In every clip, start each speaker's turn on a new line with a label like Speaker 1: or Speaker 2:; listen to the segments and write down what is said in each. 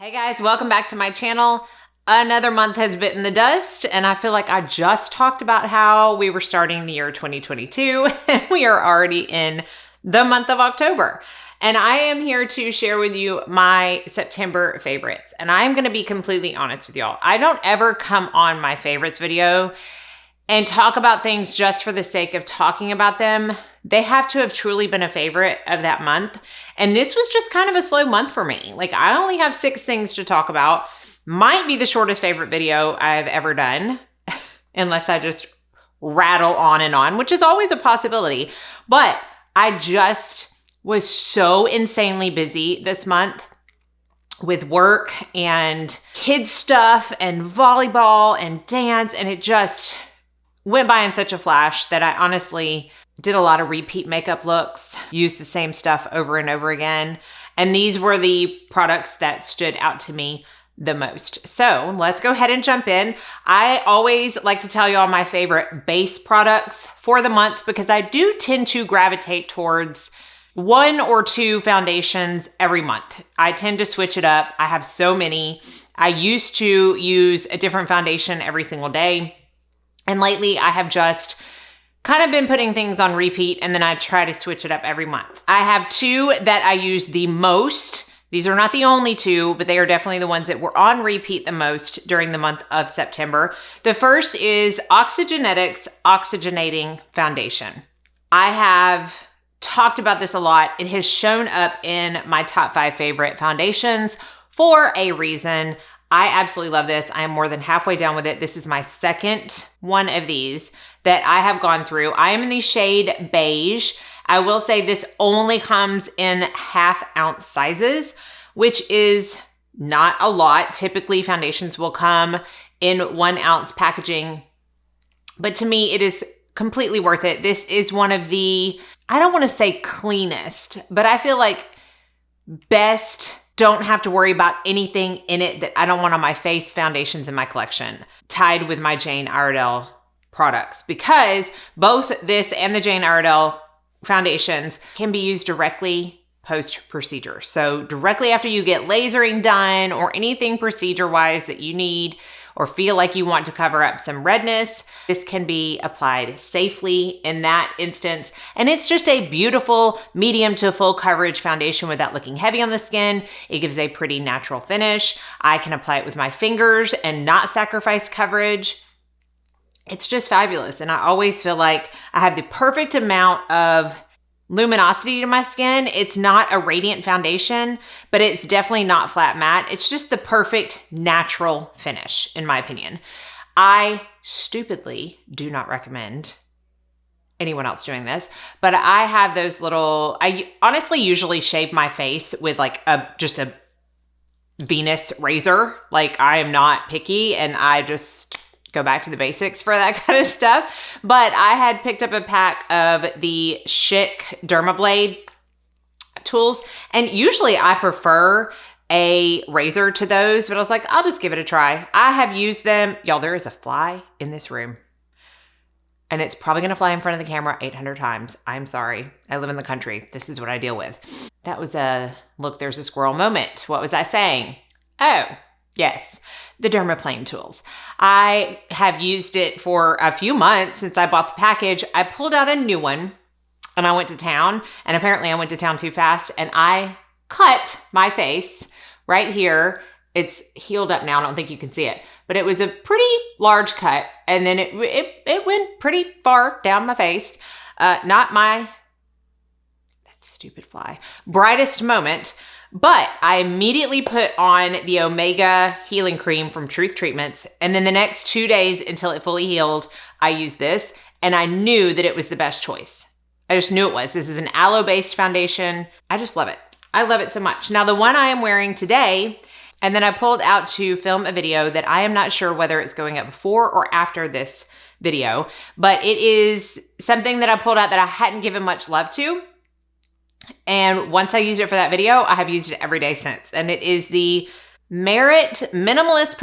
Speaker 1: Hey guys, welcome back to my channel. Another month has bitten the dust, and I feel like I just talked about how we were starting the year 2022 and we are already in the month of October. And I am here to share with you my September favorites. And I'm going to be completely honest with y'all. I don't ever come on my favorites video and talk about things just for the sake of talking about them. They have to have truly been a favorite of that month. And this was just kind of a slow month for me. Like, I only have 6 things to talk about. Might be the shortest favorite video I've ever done, unless I just rattle on and on, which is always a possibility. But I just was so insanely busy this month with work and kids stuff and volleyball and dance, and it just went by in such a flash that I honestly did a lot of repeat makeup looks, used the same stuff over and over again. And these were the products that stood out to me the most. So let's go ahead and jump in. I always like to tell you all my favorite base products for the month because I do tend to gravitate towards 1 or 2 foundations every month. I tend to switch it up. I have so many. I used to use a different foundation every single day. And lately I have just kind of been putting things on repeat, and then I try to switch it up every month. I have 2 that I use the most. These are not the only 2, but they are definitely the ones that were on repeat the most during the month of September. The first is Oxygenetics Oxygenating Foundation. I have talked about this a lot. It has shown up in my top 5 favorite foundations for a reason. I absolutely love this. I am more than halfway down with it. This is my second one of these that I have gone through. I am in the shade beige. I will say this only comes in 1/2 ounce sizes, which is not a lot. Typically, foundations will come in 1 ounce packaging, but to me, it is completely worth it. This is one of the, I don't want to say cleanest, but I feel like best, don't have to worry about anything in it that I don't want on my face foundations in my collection, tied with my Jane Iredale products, because both this and the Jane Iredale foundations can be used directly post-procedure. So directly after you get lasering done or anything procedure-wise that you need or feel like you want to cover up some redness, this can be applied safely in that instance. And it's just a beautiful medium to full coverage foundation without looking heavy on the skin. It gives a pretty natural finish. I can apply it with my fingers and not sacrifice coverage. It's just fabulous. And I always feel like I have the perfect amount of luminosity to my skin. It's not a radiant foundation, but it's definitely not flat matte. It's just the perfect natural finish, in my opinion. I stupidly do not recommend anyone else doing this, but I have those little, I honestly usually shave my face with like just a Venus razor. Like, I am not picky and I just go back to the basics for that kind of stuff. But I had picked up a pack of the Chic Dermablade tools, and usually I prefer a razor to those, but I was like, I'll just give it a try. I have used them. Y'all, there is a fly in this room, and it's probably going to fly in front of the camera 800 times. I'm sorry. I live in the country. This is what I deal with. That was a look, there's a squirrel moment. What was I saying? Oh, yes. The Dermaplane tools. I have used it for a few months since I bought the package. I pulled out a new one and I went to town, and apparently I went to town too fast and I cut my face right here. It's healed up now. I don't think you can see it, but it was a pretty large cut, and then it went pretty far down my face. Not my, that stupid fly, brightest moment. But I immediately put on the Omega Healing Cream from Truth Treatments. And then the next 2 days until it fully healed, I used this. And I knew that it was the best choice. I just knew it was. This is an aloe-based foundation. I just love it. I love it so much. Now, the one I am wearing today, and then I pulled out to film a video that I am not sure whether it's going up before or after this video. But it is something that I pulled out that I hadn't given much love to. And once I used it for that video, I have used it every day since. And it is the Merit Minimalist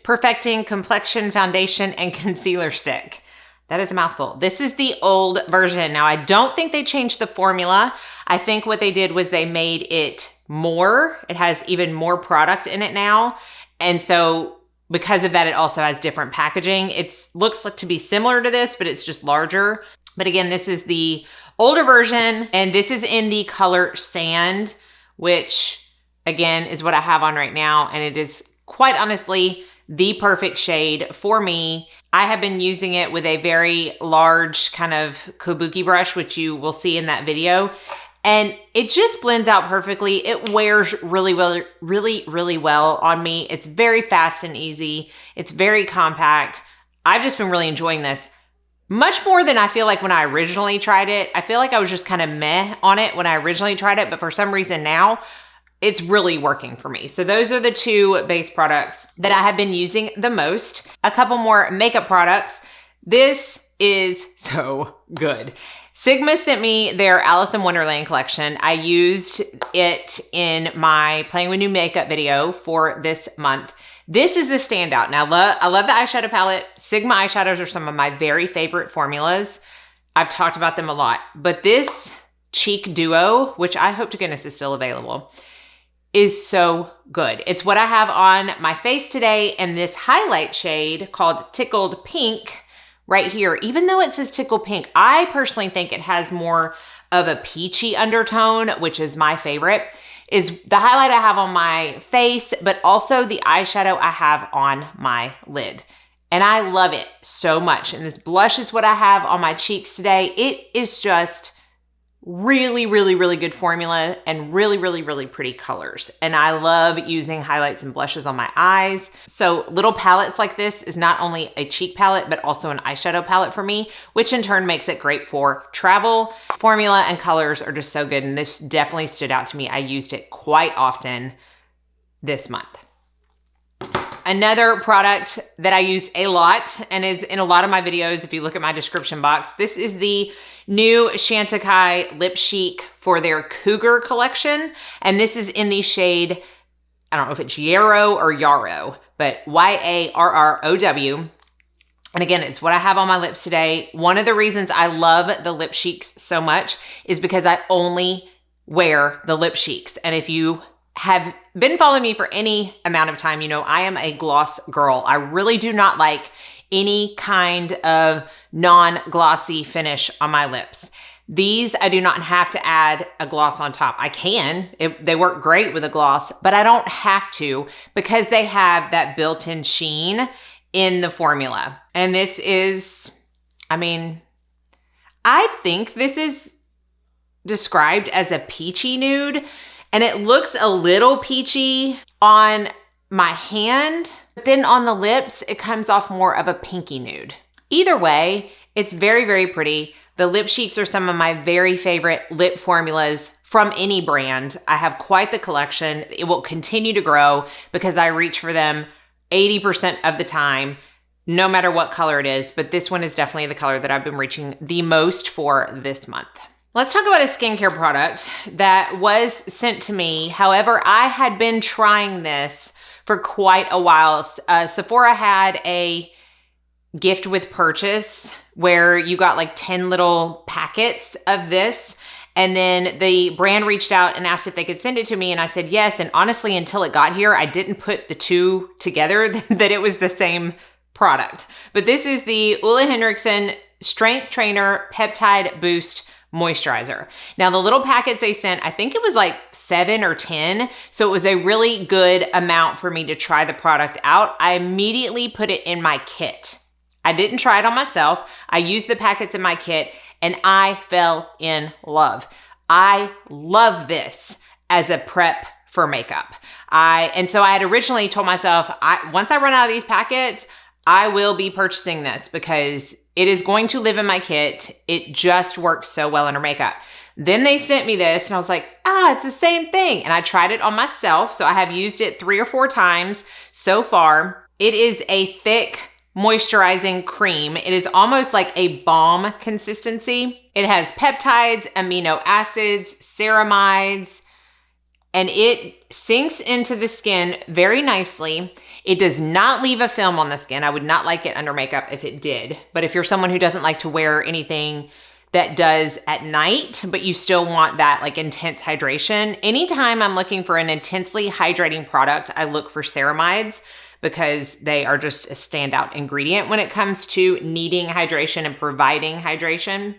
Speaker 1: Perfecting Complexion Foundation and Concealer Stick. That is a mouthful. This is the old version. Now, I don't think they changed the formula. I think what they did was they made it more. It has even more product in it now. And so because of that, it also has different packaging. It looks like to be similar to this, but it's just larger. But again, this is the older version, and this is in the color Sand, which again is what I have on right now. And it is quite honestly the perfect shade for me. I have been using it with a very large kind of kabuki brush, which you will see in that video. And it just blends out perfectly. It wears really well on me. It's very fast and easy. It's very compact. I've just been really enjoying this. Much more than I feel like when I originally tried it. I feel like I was just kind of meh on it when I originally tried it, but for some reason now, it's really working for me. So those are the two base products that I have been using the most. A couple more makeup products. This is so good. Sigma sent me their Alice in Wonderland collection. I used it in my Playing with New Makeup video for this month. This is the standout. Now, I love the eyeshadow palette. Sigma eyeshadows are some of my very favorite formulas. I've talked about them a lot. But this Cheek Duo, which I hope to goodness is still available, is so good. It's what I have on my face today, and this highlight shade called Tickled Pink right here. Even though it says Tickled Pink, I personally think it has more of a peachy undertone, which is my favorite, is the highlight I have on my face, but also the eyeshadow I have on my lid. And I love it so much. And this blush is what I have on my cheeks today. It is just really good formula and really pretty colors. And I love using highlights and blushes on my eyes. So little palettes like this is not only a cheek palette, but also an eyeshadow palette for me, which in turn makes it great for travel. Formula and colors are just so good. And this definitely stood out to me. I used it quite often this month. Another product that I used a lot and is in a lot of my videos, if you look at my description box, this is the new Chantecaille Lip Chic for their Cougar collection. And this is in the shade, I don't know if it's Yarrow or Yarrow, but Yarrow. And again, it's what I have on my lips today. One of the reasons I love the Lip Chics so much is because I only wear the Lip Chics. And if you have been following me for any amount of time, you know I am a gloss girl. I really do not like any kind of non-glossy finish on my lips. These, I do not have to add a gloss on top. I can, they work great with a gloss, but I don't have to because they have that built-in sheen in the formula. And this is, I mean, I think this is described as a peachy nude. And it looks a little peachy on my hand, but then on the lips, it comes off more of a pinky nude. Either way, it's very pretty. The lip sheets are some of my very favorite lip formulas from any brand. I have quite the collection. It will continue to grow because I reach for them 80% of the time, no matter what color it is. But this one is definitely the color that I've been reaching the most for this month. Let's talk about a skincare product that was sent to me. However, I had been trying this for quite a while. Sephora had a gift with purchase where you got like 10 little packets of this. And then the brand reached out and asked if they could send it to me. And I said yes. And honestly, until it got here, I didn't put the two together that it was the same product. But this is the Ole Henriksen Strength Trainer Peptide Boost Moisturizer. Now the little packets they sent, I think it was like 7 or 10. So it was a really good amount for me to try the product out. I immediately put it in my kit. I didn't try it on myself. I used the packets in my kit and I fell in love. I love this as a prep for makeup. And so I had originally told myself, once I run out of these packets, I will be purchasing this because it is going to live in my kit. It just works so well under makeup. Then they sent me this and I was like, it's the same thing. And I tried it on myself. So I have used it 3 or 4 times so far. It is a thick moisturizing cream. It is almost like a balm consistency. It has peptides, amino acids, ceramides, and it sinks into the skin very nicely. It does not leave a film on the skin. I would not like it under makeup if it did. But if you're someone who doesn't like to wear anything that does at night, but you still want that like intense hydration. Anytime I'm looking for an intensely hydrating product, I look for ceramides because they are just a standout ingredient when it comes to needing hydration and providing hydration.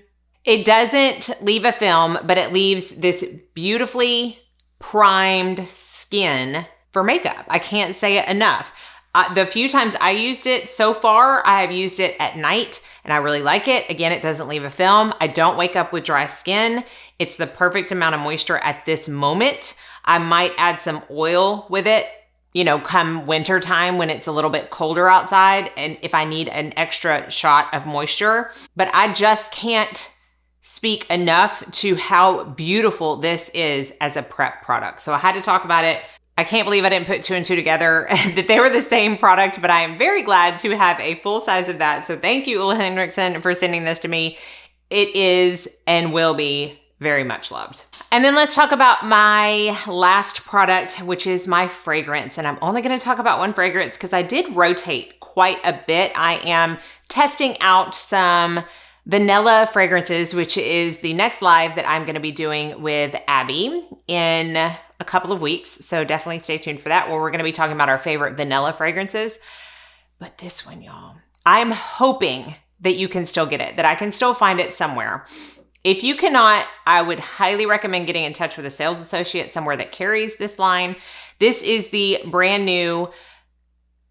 Speaker 1: It doesn't leave a film, but it leaves this beautifully primed skin for makeup. I can't say it enough. The few times I used it so far, I have used it at night and I really like it. Again, it doesn't leave a film. I don't wake up with dry skin. It's the perfect amount of moisture at this moment. I might add some oil with it, you know, come winter time when it's a little bit colder outside and if I need an extra shot of moisture. But I just can't speak enough to how beautiful this is as a prep product. So I had to talk about it. I can't believe I didn't put two and two together that they were the same product, but I am very glad to have a full size of that. So thank you, Ulla Henriksen, for sending this to me. It is and will be very much loved. And then let's talk about my last product, which is my fragrance. And I'm only going to talk about one fragrance because I did rotate quite a bit. I am testing out some vanilla fragrances, which is the next live that I'm going to be doing with Abby in a couple of weeks. So definitely stay tuned for that, where we're going to be talking about our favorite vanilla fragrances. But this one, y'all, I'm hoping that you can still get it, that I can still find it somewhere. If you cannot, I would highly recommend getting in touch with a sales associate somewhere that carries this line. This is the brand new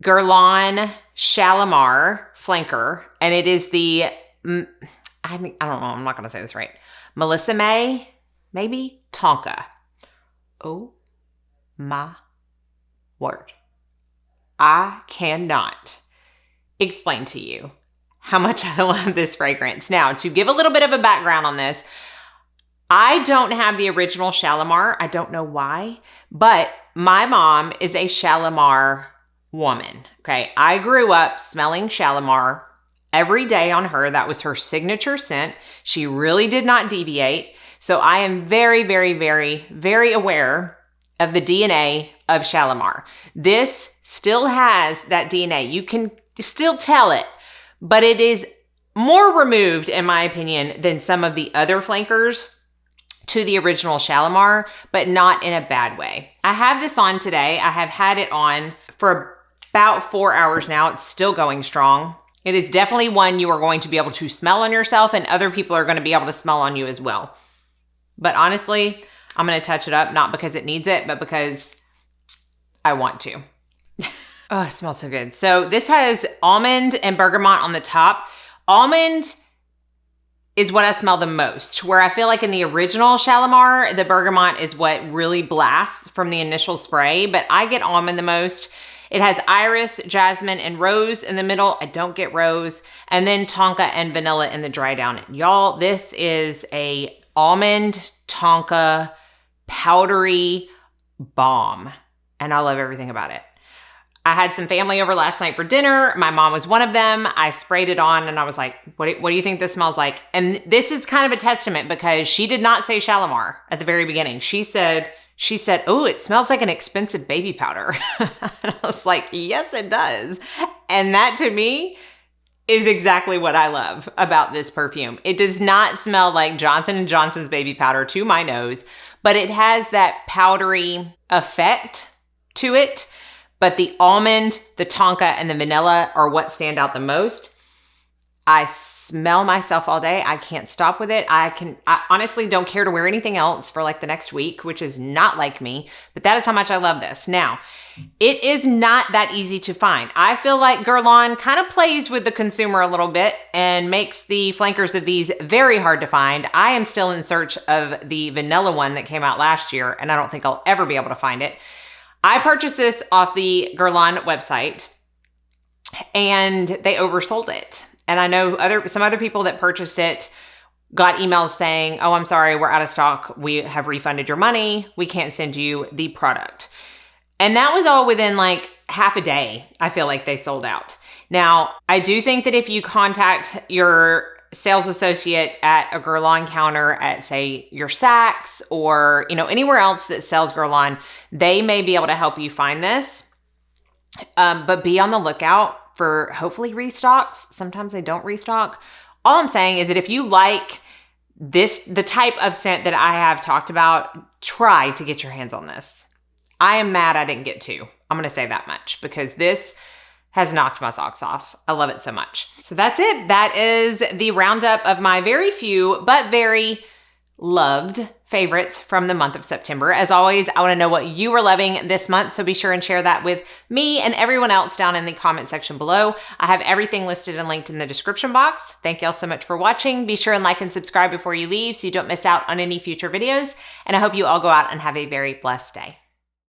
Speaker 1: Guerlain Shalimar Flanker, and it is the I don't know, I'm not going to say this right. Melissa May, maybe Tonka. Oh my word. I cannot explain to you how much I love this fragrance. Now, to give a little bit of a background on this, I don't have the original Shalimar. I don't know why, but my mom is a Shalimar woman. Okay. I grew up smelling Shalimar every day on her. That was her signature scent. She really did not deviate. So I am very, very, very, very aware of the DNA of Shalimar. This still has that DNA. You can still tell it, but it is more removed, in my opinion, than some of the other flankers to the original Shalimar, but not in a bad way. I have this on today. I have had it on for about 4 hours now. It's still going strong. It is definitely one you are going to be able to smell on yourself, and other people are going to be able to smell on you as well. But honestly, I'm going to touch it up, not because it needs it, but because I want to. Oh, it smells so good. So this has almond and bergamot on the top. Almond is what I smell the most, where I feel like in the original Shalimar, the bergamot is what really blasts from the initial spray, but I get almond the most. It has iris, jasmine, and rose in the middle. I don't get rose. And then tonka and vanilla in the dry down. Y'all, this is a almond tonka powdery bomb. And I love everything about it. I had some family over last night for dinner. My mom was one of them. I sprayed it on and I was like, what do you think this smells like? And this is kind of a testament because she did not say Shalimar at the very beginning. She said, oh, it smells like an expensive baby powder. And I was like, yes, it does. And that to me is exactly what I love about this perfume. It does not smell like Johnson & Johnson's baby powder to my nose, but it has that powdery effect to it. But the almond, the tonka, and the vanilla are what stand out the most. I smell myself all day. I can't stop with it. I honestly don't care to wear anything else for like the next week, which is not like me, but that is how much I love this. Now, it is not that easy to find. I feel like Guerlain kind of plays with the consumer a little bit and makes the flankers of these very hard to find. I am still in search of the vanilla one that came out last year, and I don't think I'll ever be able to find it. I purchased this off the Guerlain website and they oversold it. And I know some other people that purchased it got emails saying, oh, I'm sorry, we're out of stock. We have refunded your money. We can't send you the product. And that was all within like half a day. I feel like they sold out. Now, I do think that if you contact your sales associate at a Guerlain counter at, say, your Saks or, anywhere else that sells Guerlain, they may be able to help you find this. But be on the lookout for hopefully restocks. Sometimes they don't restock. All I'm saying is that if you like the type of scent that I have talked about, try to get your hands on this. I am mad I didn't get two. I'm going to say that much because this has knocked my socks off. I love it so much. So that's it. That is the roundup of my very few, but very loved favorites from the month of September. As always, I want to know what you were loving this month, so be sure and share that with me and everyone else down in the comment section below. I have everything listed and linked in the description box. Thank y'all so much for watching. Be sure and like and subscribe before you leave so you don't miss out on any future videos, and I hope you all go out and have a very blessed day.